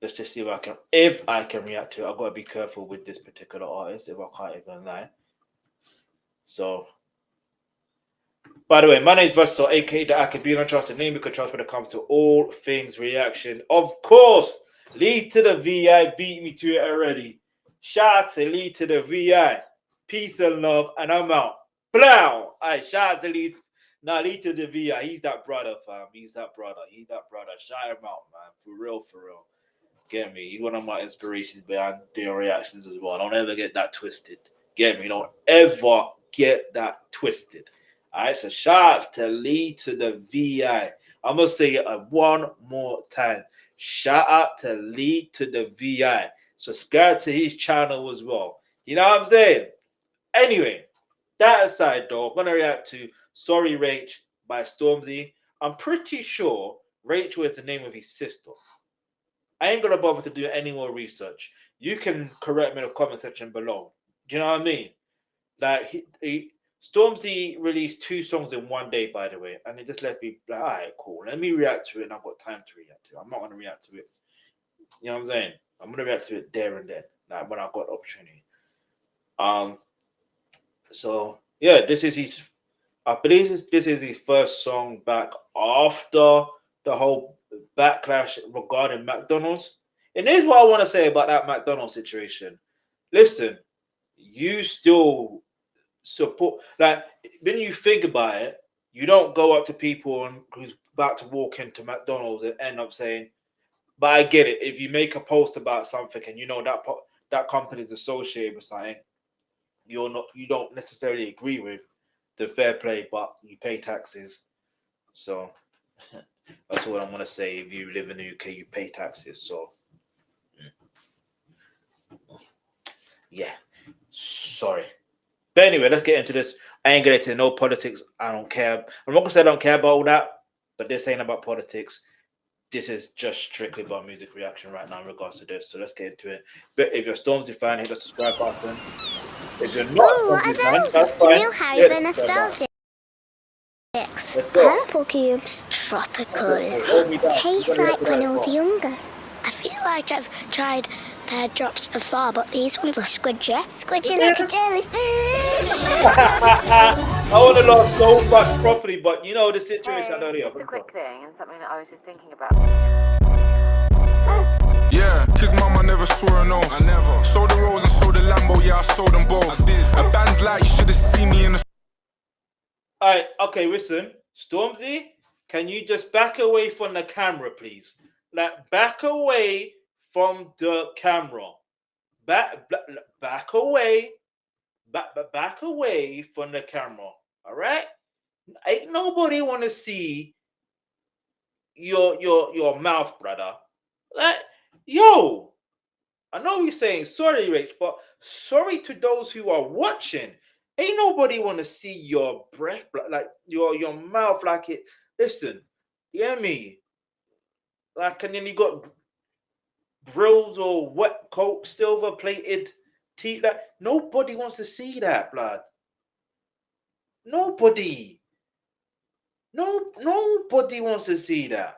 Let's just see if I can react to it. I've got to be careful with this particular artist if I can't even lie. So, by the way, my name is Versatile, aka the Alkebulan Trust, name you can trust when it comes to all things reaction. Of course, lead to the VI beat me to it already. Shout out to lead to the VI. Peace and love, and I'm out. Blow! Alright, shout out to lead. Now lead to the VI. He's that brother, fam. He's that brother. Shout him out, man. For real, for real. Get me? He's one of my inspirations behind doing reactions as well. Don't ever get that twisted. Get me? Don't ever get that twisted. All right, so shout out to Lee to the VI. I'm going to say it one more time. Shout out to Lee to the VI. Subscribe to his channel as well. You know what I'm saying? Anyway, that aside, though, I'm going to react to Sorry Rach by Stormzy. I'm pretty sure Rachel is the name of his sister. I ain't going to bother to do any more research. You can correct me in the comment section below. Do you know what I mean? Like, Stormzy released 2 songs in one day, by the way, and it just left me like, all right, cool. Let me react to it, and I've got time to react to it. I'm not going to react to it. You know what I'm saying? I'm going to react to it there and then, like when I've got the opportunity. So yeah, this is his. I believe this is his first song back after the whole backlash regarding McDonald's. And here's what I want to say about that McDonald's situation. Listen, you still support, like, when you think about it, you don't go up to people who's about to walk into McDonald's and end up saying, but I get it, if you make a post about something and you know that company is associated with something you don't necessarily agree with, the fair play, but you pay taxes. So that's what I'm gonna say. If you live in the UK, you pay taxes. So yeah, sorry. But anyway, let's get into this. I ain't getting into no politics. I don't care. I'm not gonna say I don't care about all that, but this ain't about politics. This is just strictly about music reaction right now in regards to this. So let's get into it. But if you're a Stormzy fan, hit the subscribe button. If you're not a Stormzy fan, that's fine. New hyper nostalgic. Purple cubes, tropical. Tastes like when I was younger. I feel like I've tried pear drops before, but these ones are squidgy. Squidgy like a jellyfish. I want to laugh so much properly, but you know the situation. Hey, I don't know. just a quick thing and something that I was just thinking about. Yeah, his mama never swore an oath. I never. Sold the Rolls and sold the Lambo, yeah, I sold them both. I did. A band's like, you should have seen me in the... Alright, okay, listen. Stormzy, can you just back away from the camera, please? Like, back away from the camera. Back away. Back away from the camera. Alright? Ain't nobody want to see your mouth, brother. Like, yo, I know you're saying sorry, Rach, but sorry to those who are watching. Ain't nobody want to see your breath, like your mouth, like it. Listen, you hear me? Like, and then you got grills or wet coat, silver plated teeth. Like, nobody wants to see that, blood. Nobody. Nobody wants to see that.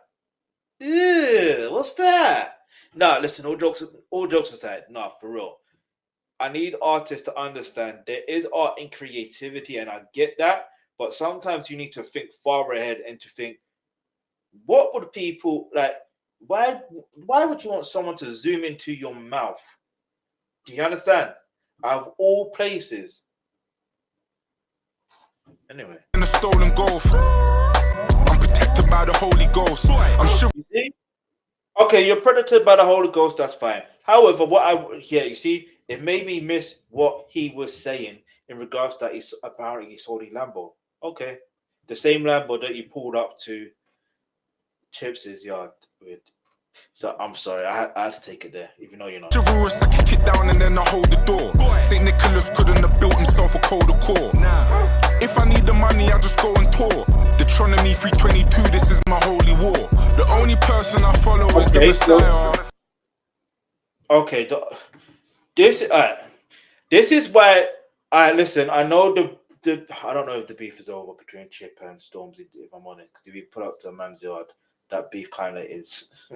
Ew, what's that? Nah, listen, all jokes aside, nah, for real. I need artists to understand there is art in creativity, and I get that, but sometimes you need to think far ahead and to think, what would people like? Why would you want someone to zoom into your mouth? Do you understand? Out of all places. Anyway. In a stolen golf. I'm protected by the Holy Ghost. I'm sure. You see? Okay, you're protected by the Holy Ghost, that's fine. However, you see, it made me miss what he was saying in regards to that he's apparently he sold a Lambo. Okay. The same Lambo that you pulled up to Chips's yard with. So I'm sorry, I had to take it there, even though you're not. Chivalrous, I kick it down and then I hold the door. St. Nicholas couldn't have built himself a colder core. If I need the money, I just go and tour. Deuteronomy 3:22, this is my holy war. The only person I follow is the Messiah. Okay, this is why listen. I know I don't know if the beef is over between Chip and Stormzy, if I'm honest, because if you put up to a man's yard, that beef kind of is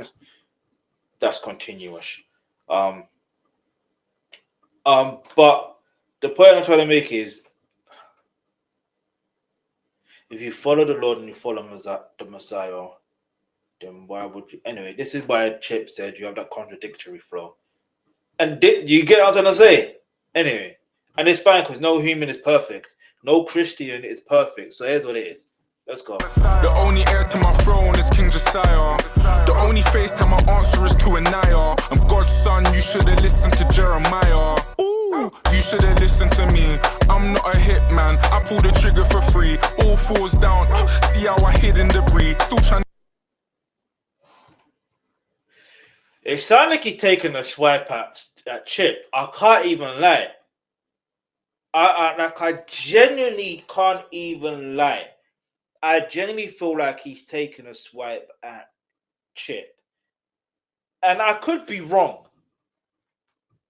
that's continuous. But the point I'm trying to make is, if you follow the Lord and you follow the Messiah, then why would you? Anyway, this is why Chip said you have that contradictory flow. And you get what I'm trying to say? Anyway, and it's fine because no human is perfect. No Christian is perfect. So here's what it is. Let's go. The only heir to my throne is King Josiah. The only FaceTime my answer is to Anaya. I'm God's son, you should have listened to Jeremiah. Ooh, you should have listened to me. I'm not a hitman, I pull the trigger for free. All falls down, see how I hid in debris. Still trying. It sounds like he's taking a swipe at Chip. I can't even lie. I genuinely can't even lie. I genuinely feel like he's taking a swipe at Chip. And I could be wrong.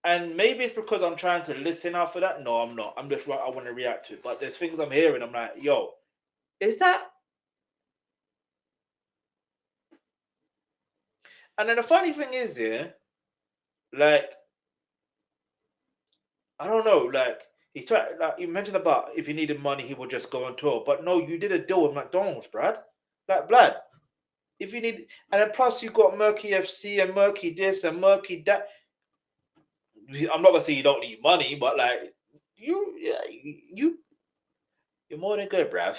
And maybe it's because I'm trying to listen out for that. No, I'm not. I'm just I want to react to it. But there's things I'm hearing. I'm like, yo, is that? And then the funny thing is, like, I don't know, like, he's trying, like, you mentioned about if he needed money, he would just go on tour. But no, you did a deal with McDonald's, Brad. Like, Brad, if you need, and then plus you got Murky FC and Murky this and Murky that. I'm not gonna say you don't need money, but like, you're more than good, bruv.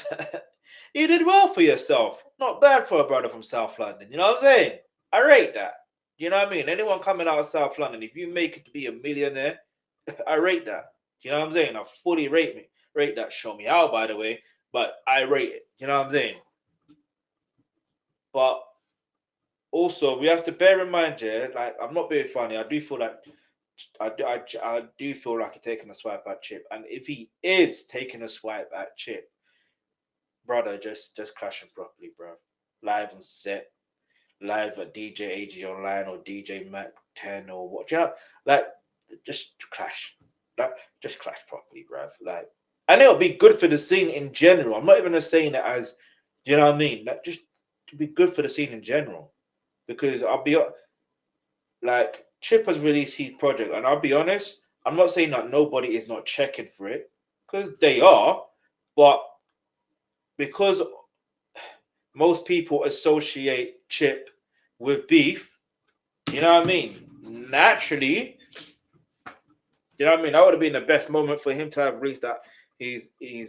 You did well for yourself. Not bad for a brother from South London. You know what I'm saying? I rate that. You know what I mean? Anyone coming out of South London, if you make it to be a millionaire, I rate that. You know what I'm saying? I fully rate that. Show me how, by the way, but I rate it. You know what I'm saying? But also, we have to bear in mind, like, I'm not being funny. I do feel like I do feel like he's taking a swipe at Chip, and if he is taking a swipe at Chip, brother, just crash him properly, bro. Live and set, live at DJ AG Online or DJ Mac 10 or what, you know, like, just crash, like, just crash properly, bro. Like, and it'll be good for the scene in general. I'm not even saying it as, you know what I mean? Like, just to be good for the scene in general, because I'll be like, Chip has released his project, and I'll be honest, I'm not saying that nobody is not checking for it, because they are, but because most people associate Chip with beef, you know what I mean? Naturally, you know what I mean? That would have been the best moment for him to have released that. He's wait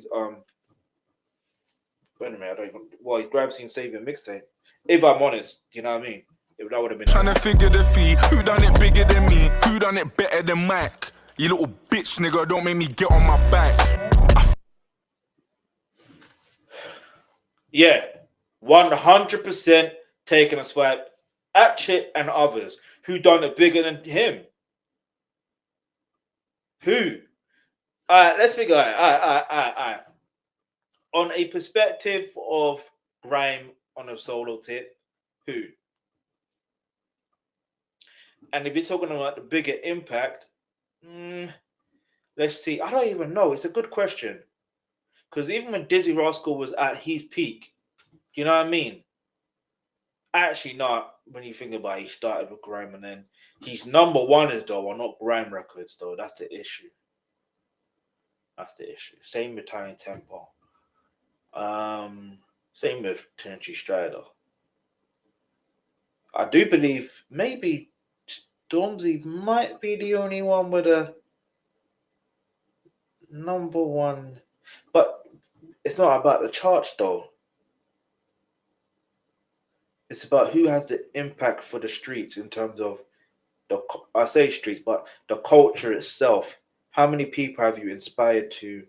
a minute, I don't even, well, he's Grime Scene Savior mixtape. If I'm honest, you know what I mean? If that would have been Trying to figure the fee, who done it bigger than me, who done it better than Mike. You little bitch nigga, don't make me get on my back. Yeah, 100% taking a swipe at Chip and others who done it bigger than him. Who? All right, let's figure out. All right. On a perspective of grime on a solo tip, who? And if you're talking about the bigger impact, let's see. I don't even know. It's a good question. Because even when Dizzy Rascal was at his peak, you know what I mean? Actually, not when you think about it, he started with grime and then he's number one is though, or not grime records though. That's the issue. Same with Tiny Tempo. Same with Tennessee Strider. I do believe maybe Stormzy might be the only one with a number one, but it's not about the charts though. It's about who has the impact for the streets in terms of I say streets, but the culture itself. How many people have you inspired to?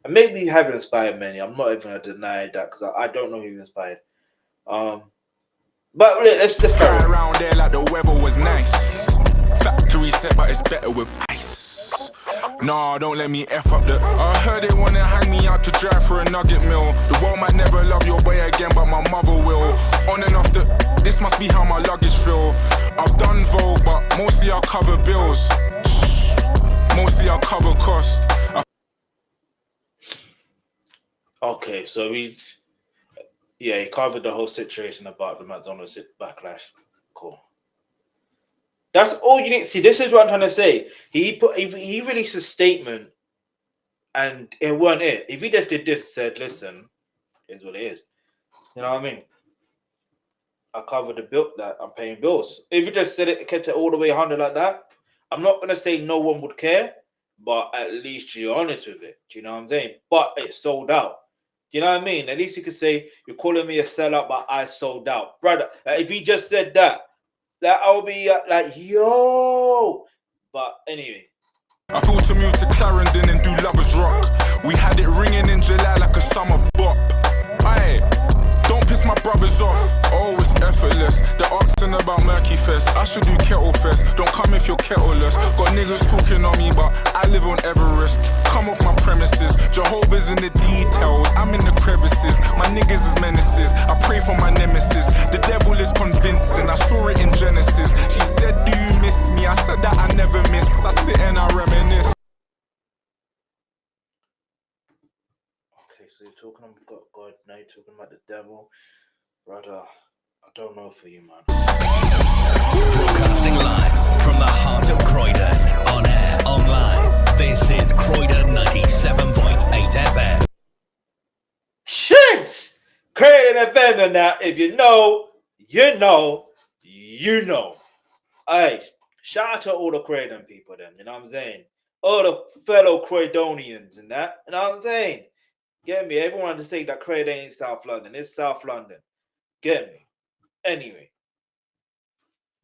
And maybe you haven't inspired many. I'm not even going to deny that because I don't know who you inspired. But let's fly around there like the weather was nice. Factory set, but it's better with ice. Nah, don't let me F up the. I heard they wanna hang me out to dry for a nugget mill. The world might never love your boy again, but my mother will. On and off the. This must be how my luggage feel. I've done Vogue, but mostly I'll cover bills. Mostly I'll cover cost. Okay, so he covered the whole situation about the McDonald's backlash. Cool. That's all you need. See, this is what I'm trying to say. He released a statement, and it wasn't it. If he just did this, said, "Listen, here's what it is," you know what I mean? I covered the bill that I'm paying bills. If you just said it, kept it all the way 100 like that, I'm not gonna say no one would care, but at least you're honest with it. Do you know what I'm saying? But it sold out. Do you know what I mean? At least you could say you're calling me a sellout, but I sold out, brother. If he just said that, I'll be like, yo. But anyway. I flew to move to Clarendon and do Lovers Rock. We had it ringing in July like a summer bop. Aye, don't piss my brothers off. Oh, it's effortless. They're asking about Murky Fest. I should do Kettle Fest. Don't come if you're kettleless. Got niggas talking on me, but I live on Everest. Come off my premises. Jehovah's in the details. I'm in the crevices. My niggas is menaces. I pray for my nemesis. The devil is convincing. I saw it in Genesis. She said, do you miss me? I said that I never miss. I sit and I reminisce. Okay, so you're talking about God, now you're talking about the devil. Brother, I don't know for you, man. Broadcasting live from the heart of Croydon. On air, online. This is Croydon 97.8 FM. Shit! Croydon FM and that. If you know, you know, you know. Hey, shout out to all the Croydon people then, you know what I'm saying? All the fellow Croydonians and that, you know what I'm saying? Get me? Everyone to say that Croydon ain't South London. It's South London. Get me? Anyway.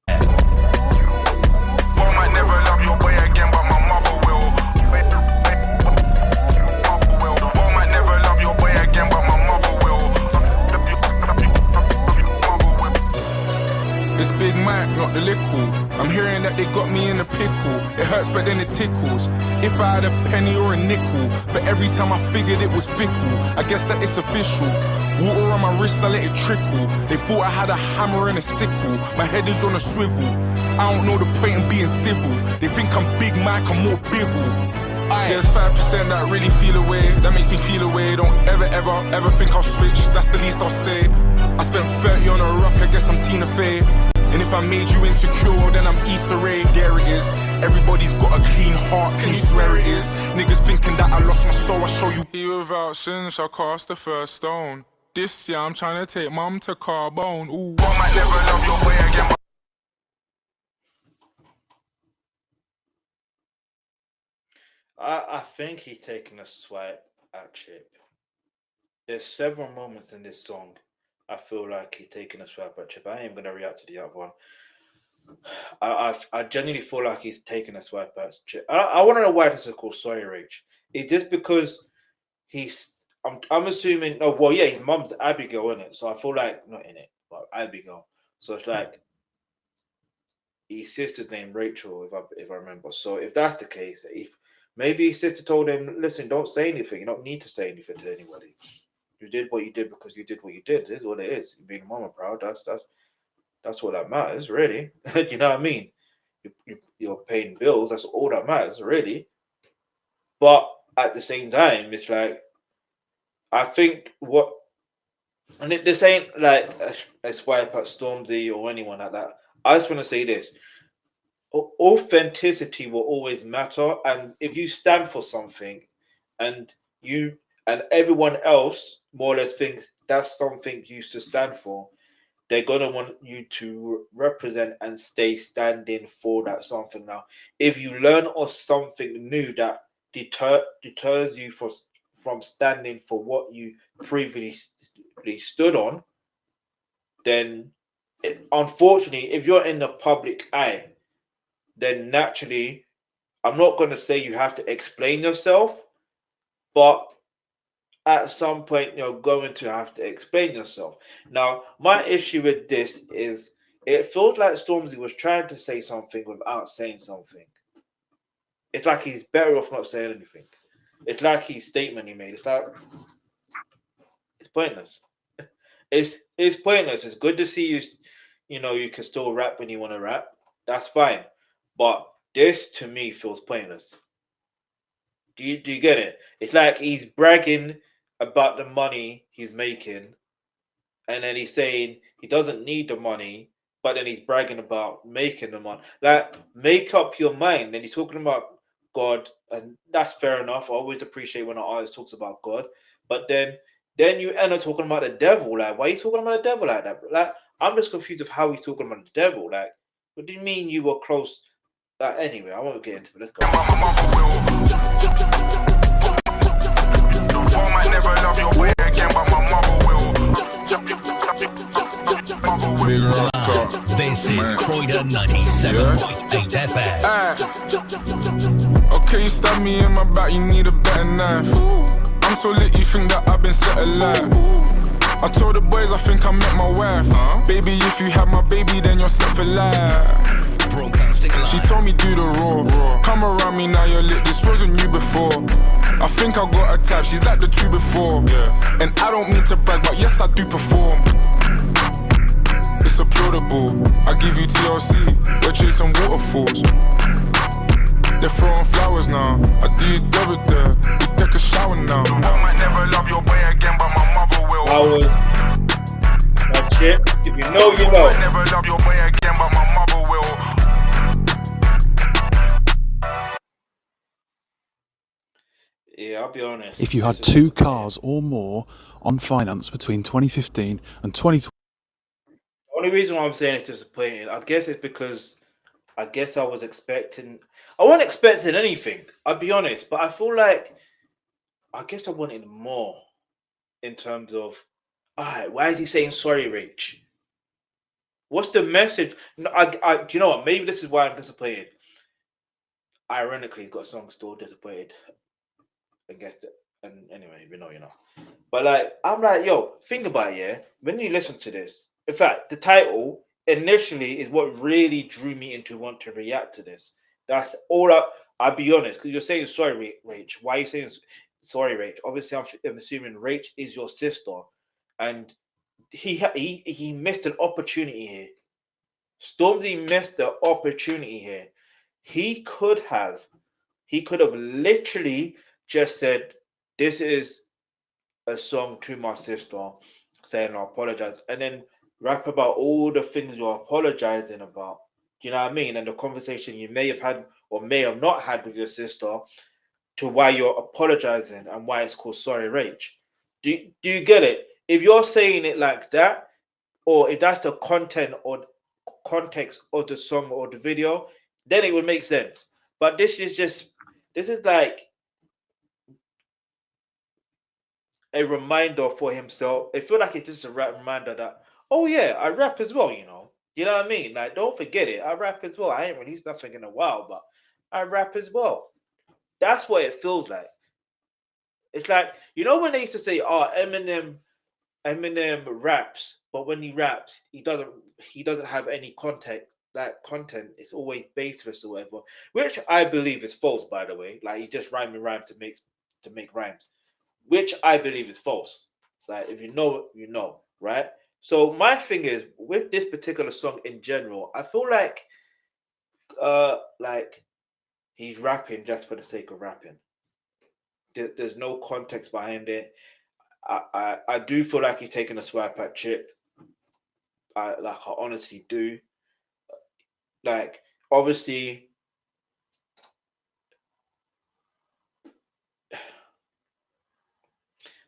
I might never love your boy again, but my mother will. I might never love your boy again, but my mother will. It's Big Mike, not the lickle. I'm hearing that they got me in a pickle. It hurts, but then it tickles. If I had a penny or a nickel, for every time I figured it was fickle, I guess that it's official. Water on my wrist, I let it trickle. They thought I had a hammer and a sickle. My head is on a swivel. I don't know the point in being civil. They think I'm Big Mike, I'm more bivel. There's 5% that really feel away. That makes me feel away. Don't ever think I'll switch. That's the least I'll say. I spent 30 on a rock, I guess I'm Tina Fey. And if I made you insecure, then I'm Issa Rae. There it is. Everybody's got a clean heart, can you swear it is? Niggas thinking that I lost my soul, I show you. Without sin shall cast the first stone. This year I'm trying to take mum to Carbone. Ooh, I might never love your boy again. I think he's taking a swipe at Chip. There's several moments in this song I feel like he's taking a swipe at Chip. I ain't gonna react to the other one. I genuinely feel like he's taking a swipe at Chip. I want to know why this is called Sorry Rach. Is this because I'm assuming? No, well, yeah, his mum's Abigail in it, so I feel like not in it, but Abigail. So it's like his sister's name Rachel, if I remember. So if that's the case, if maybe his sister told him, "Listen, don't say anything. You don't need to say anything to anybody. You did what you did because you did what you did. This is what it is. You're being a mama proud. That's what that matters, really. Do you know what I mean? You're paying bills. That's all that matters, really. But at the same time, it's like I think and this ain't like a swipe at Stormzy or anyone like that. I just want to say this. Authenticity will always matter, and if you stand for something and everyone else more or less thinks that's something you should stand for, they're gonna want you to represent and stay standing for that something. Now, if you learn of something new that deters you from standing for what you previously stood on, then unfortunately, if you're in the public eye, then naturally, I'm not going to say you have to explain yourself, but at some point, you're going to have to explain yourself. Now, my issue with this is it feels like Stormzy was trying to say something without saying something. It's like he's better off not saying anything. It's like his statement he made. It's like, it's pointless. It's pointless. It's good to see you, you can still rap when you want to rap. That's fine. But this, to me, feels pointless. Do you get it? It's like he's bragging about the money he's making, and then he's saying he doesn't need the money, but then he's bragging about making them on. Like, make up your mind. Then he's talking about God, and that's fair enough. I always appreciate when an artist talks about God, but then you end up talking about the devil. Like, why are you talking about the devil like that? Like, I'm just confused of how he's talking about the devil. Like, what do you mean you were close? Like, anyway, I won't get into it. Let's go. This is Croydon 97.8 FM. Okay, you stab me in my back, you need a better knife. I'm so lit, you think that I've been set alive. I told the boys I think I met my wife. Baby, if you have my baby, then you're set for life. She told me do the raw. Come around me now, you're lit, this wasn't you before. I think I got a type, she's like the two before. And I don't mean to brag, but yes I do perform. It's applaudable, I give you TLC, we're chasing waterfalls. They're throwing flowers now, I do you double there, you take a shower now. I might never love your boy again, but my mother will. Flowers, that shit, if you know, you know. I might never love your boy again, but my mother will. Yeah, I'll be honest. If you had 2 cars or more on finance between 2015 and 2020. The only reason why I'm saying it's disappointing, I guess it's because I wasn't expecting anything, I'll be honest, but I feel like I guess I wanted more in terms of, alright, why is he saying sorry, Rach? What's the message? No, do you know what? Maybe this is why I'm disappointed. Ironically, he's got a song still disappointed. I guess and anyway, you know. But like, I'm like, yo, think about it, yeah. When you listen to this, in fact, the title initially is what really drew me into want to react to this. That's all. I'll be honest, because you're saying sorry, Rach. Why are you saying sorry, Rach? Obviously, I'm assuming Rach is your sister, and he missed an opportunity here. Stormzy missed the opportunity here. He could have literally just said, "This is a song to my sister," saying I apologize, and then rap about all the things you're apologizing about. Do you know what I mean? And the conversation you may have had or may have not had with your sister to why you're apologizing and why it's called Sorry Rach. Do you get it? If you're saying it like that, or if that's the content or context of the song or the video, then it would make sense. But this is like a reminder for himself. I feel like it's just a reminder that, oh yeah, I rap as well, you know. You know what I mean? Like, don't forget it. I rap as well. I ain't released nothing in a while, but I rap as well. That's what it feels like. It's like, you know when they used to say, oh, Eminem raps, but when he raps, he doesn't have any context. Like content, it's always baseless or whatever, which I believe is false, by the way. Like, he just rhyming rhymes to make rhymes, which I believe is false. Like, if you know, you know, right? So my thing is, with this particular song in general, I feel like he's rapping just for the sake of rapping. There's no context behind it. I do feel like he's taking a swipe at Chip. I honestly do. Like, obviously,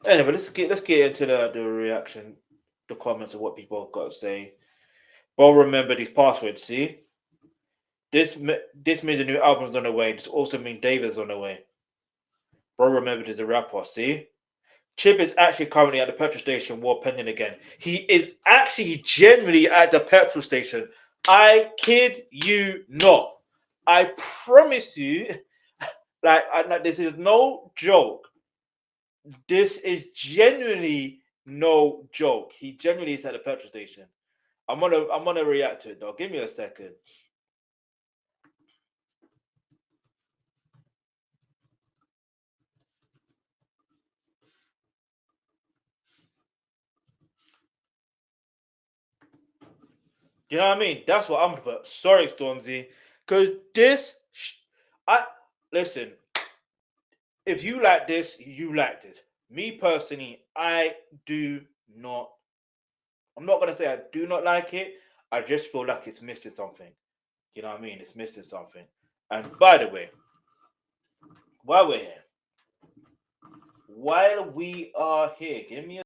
anyway, let's get into the reaction, the comments of what people have got to say. Bro, remember these passwords. See, this means the new album's on the way. This also means David's on the way. Bro, remember there's a rapper. See, Chip is actually currently at the petrol station, war pending again. He is actually genuinely at the petrol station. I kid you not. I promise you, this is no joke. This is genuinely no joke. He genuinely is at the petrol station. I'm gonna react to it though. Give me a second. You know what I mean? That's what I'm gonna put. Sorry, Stormzy, because listen. If you like this, you like this. Me personally, I do not. I'm not gonna say I do not like it. I just feel like it's missing something. You know what I mean? It's missing something. And by the way, while we are here, give me a